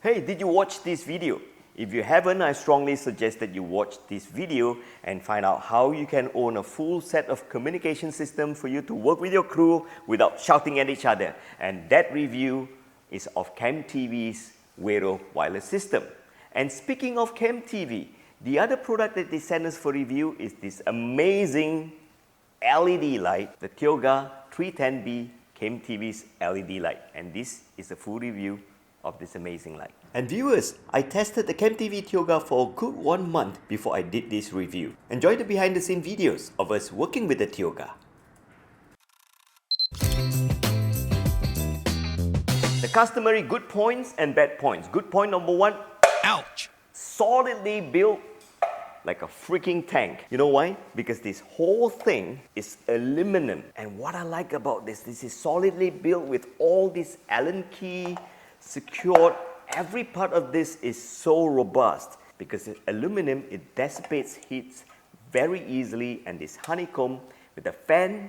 Hey, did you watch this video? If you haven't, I strongly suggest that you watch this video and find out how you can own a full set of communication system for you to work with your crew without shouting at each other. And that review is of CamTV's Vero wireless system. And speaking of CamTV, the other product that they sent us for review is this amazing LED light, the Tioga 310B CamTV's LED light. And this is a full review of this amazing light. And viewers, I tested the CamTV Tioga for a good 1 month before I did this review. Enjoy the behind the scene videos of us working with the Tioga. The customary good points and bad points. Good point number 1, ouch! Solidly built like a freaking tank. You know why? Because this whole thing is aluminum. And what I like about this is solidly built with all this Allen key, secured. Every part of this is so robust because it's aluminum, it dissipates heat very easily, and this honeycomb with a fan,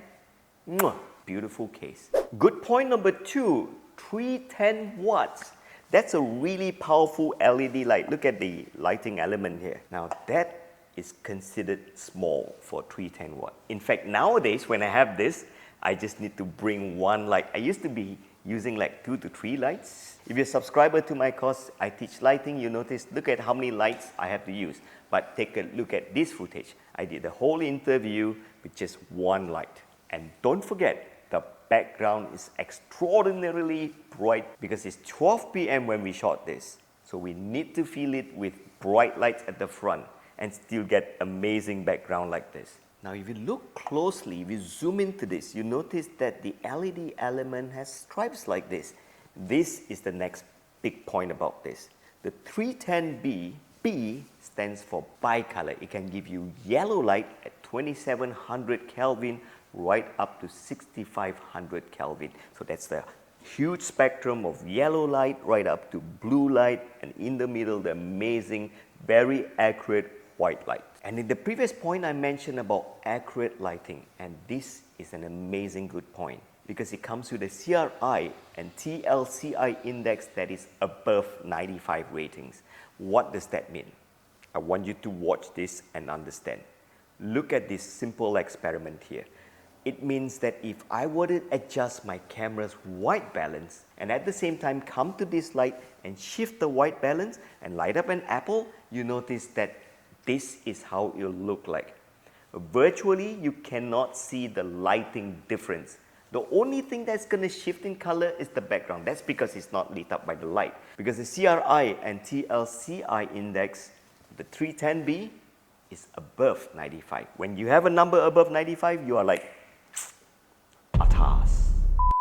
beautiful case. Good point number 2, 310 watts. That's a really powerful LED light. Look at the lighting element here. Now that is considered small for 310 watt. In fact, nowadays when I have this, I just need to bring one light. I used to be using like 2 to 3 lights. If you're a subscriber to my course, I teach lighting, you notice, look at how many lights I have to use. But take a look at this footage. I did the whole interview with just one light. And don't forget, the background is extraordinarily bright because it's 12 p.m. when we shot this. So we need to fill it with bright lights at the front and still get amazing background like this. Now if you look closely, if you zoom into this, you notice that the LED element has stripes like this. This is the next big point about this. The 310B, B stands for bicolor. It can give you yellow light at 2700 Kelvin right up to 6500 Kelvin. So that's the huge spectrum of yellow light right up to blue light, and in the middle the amazing, very accurate white light. And in the previous point I mentioned about accurate lighting, and this is an amazing good point because it comes with a CRI and TLCI index that is above 95 ratings. What does that mean? I want you to watch this and understand. Look at this simple experiment here. It means that if I were to adjust my camera's white balance and at the same time come to this light and shift the white balance and light up an apple, you notice that this is how it'll look like. Virtually, you cannot see the lighting difference. The only thing that's going to shift in color is the background. That's because it's not lit up by the light. Because the CRI and TLCI index, the 310B, is above 95. When you have a number above 95, you are like, atas.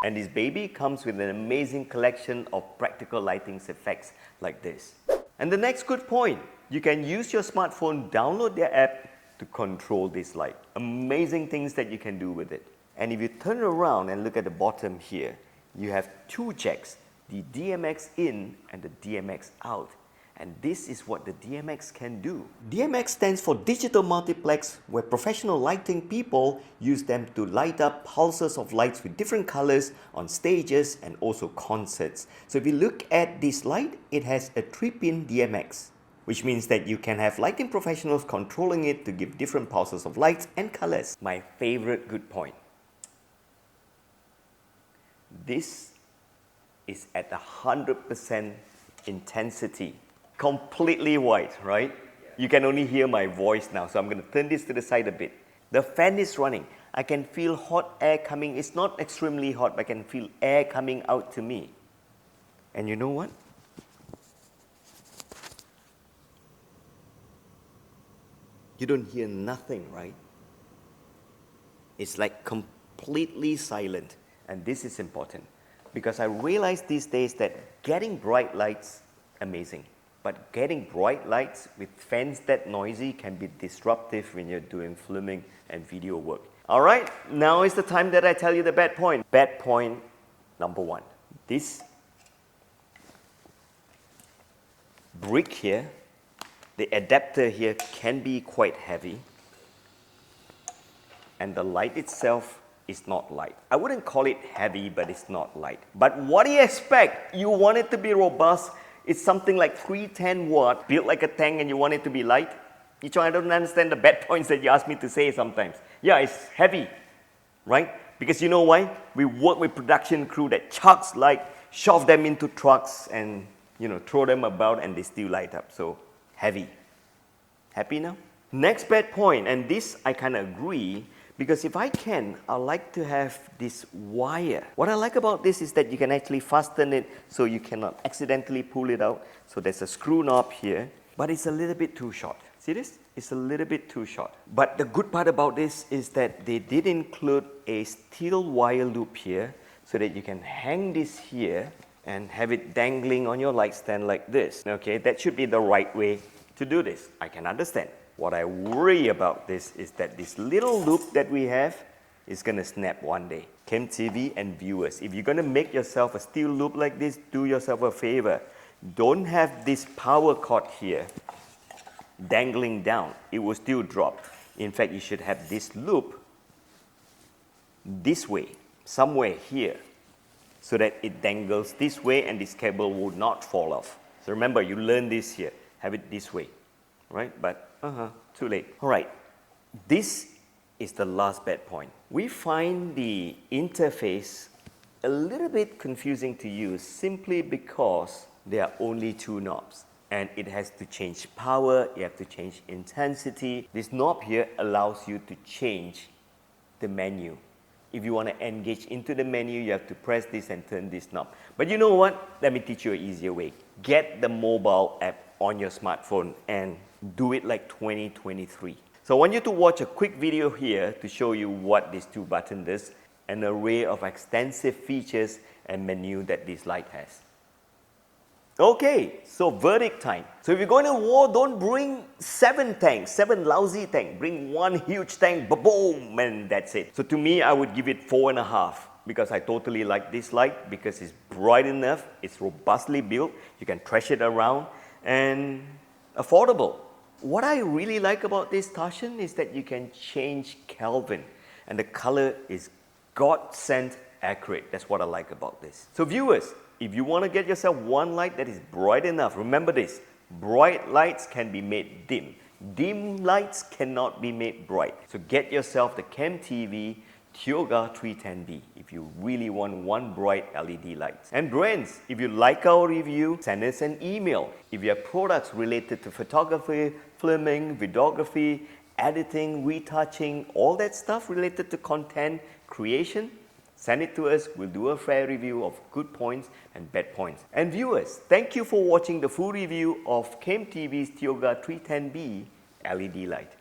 And this baby comes with an amazing collection of practical lighting effects like this. And the next good point, you can use your smartphone, download their app to control this light. Amazing things that you can do with it. And if you turn around and look at the bottom here, you have 2 jacks, the DMX in and the DMX out. And this is what the DMX can do. DMX stands for Digital Multiplex, where professional lighting people use them to light up pulses of lights with different colors on stages and also concerts. So if you look at this light, it has a 3-pin DMX, which means that you can have lighting professionals controlling it to give different pulses of lights and colors. My favorite good point. This is at 100% intensity. Completely white, right? You can only hear my voice now, so I'm going to turn this to the side a bit. The fan is running. I can feel hot air coming. It's not extremely hot, but I can feel air coming out to me. And you know what? You don't hear nothing, right? It's like completely silent. And this is important because I realize these days that getting bright lights, amazing. But getting bright lights with fans that noisy can be disruptive when you're doing filming and video work. All right, now is the time that I tell you the bad point. Bad point number 1. This brick here, the adapter here can be quite heavy, and the light itself is not light. I wouldn't call it heavy, but it's not light. But what do you expect? You want it to be robust. It's something like 310 watt, built like a tank, and you want it to be light. I don't understand the bad points that you ask me to say sometimes. Yeah, it's heavy, right? Because you know why? We work with production crew that chucks light, shove them into trucks, and throw them about, and they still light up. So heavy. Happy now? Next bad point, and this I kind of agree, because if I can, I like to have this wire. What I like about this is that you can actually fasten it so you cannot accidentally pull it out. So there's a screw knob here, but it's a little bit too short. See this? It's a little bit too short. But the good part about this is that they did include a steel wire loop here so that you can hang this here and have it dangling on your light stand like this. Okay, that should be the right way to do this. I can understand. What I worry about this is that this little loop that we have is going to snap one day. Chem TV and viewers, if you're going to make yourself a steel loop like this, do yourself a favor. Don't have this power cord here dangling down. It will still drop. In fact, you should have this loop this way, somewhere here, so that it dangles this way and this cable would not fall off. So remember, you learn this here. Have it this way, right? But too late. All right, this is the last bad point. We find the interface a little bit confusing to use simply because there are only two knobs. And it has to change power, you have to change intensity. This knob here allows you to change the menu. If you want to engage into the menu, you have to press this and turn this knob. But you know what? Let me teach you an easier way. Get the mobile app on your smartphone and do it like 2023. So I want you to watch a quick video here to show you what these two buttons does, an array of extensive features and menu that this light has. Okay, so verdict time. So if you're going to war, don't bring 7 lousy tanks. Bring one huge tank, boom, and that's it. So to me, I would give it 4.5 because I totally like this light because it's bright enough, it's robustly built, you can trash it around, and affordable. What I really like about this Tarshan is that you can change Kelvin, and the color is God-sent accurate. That's what I like about this. So viewers, if you want to get yourself one light that is bright enough, remember this, bright lights can be made dim. Dim lights cannot be made bright. So get yourself the Chem TV Tioga 310B if you really want one bright LED light. And brands, if you like our review, send us an email. If you have products related to photography, filming, videography, editing, retouching, all that stuff related to content creation, send it to us. We'll do a fair review of good points and bad points. And viewers, thank you for watching the full review of Chem TV's Tioga 310B LED light.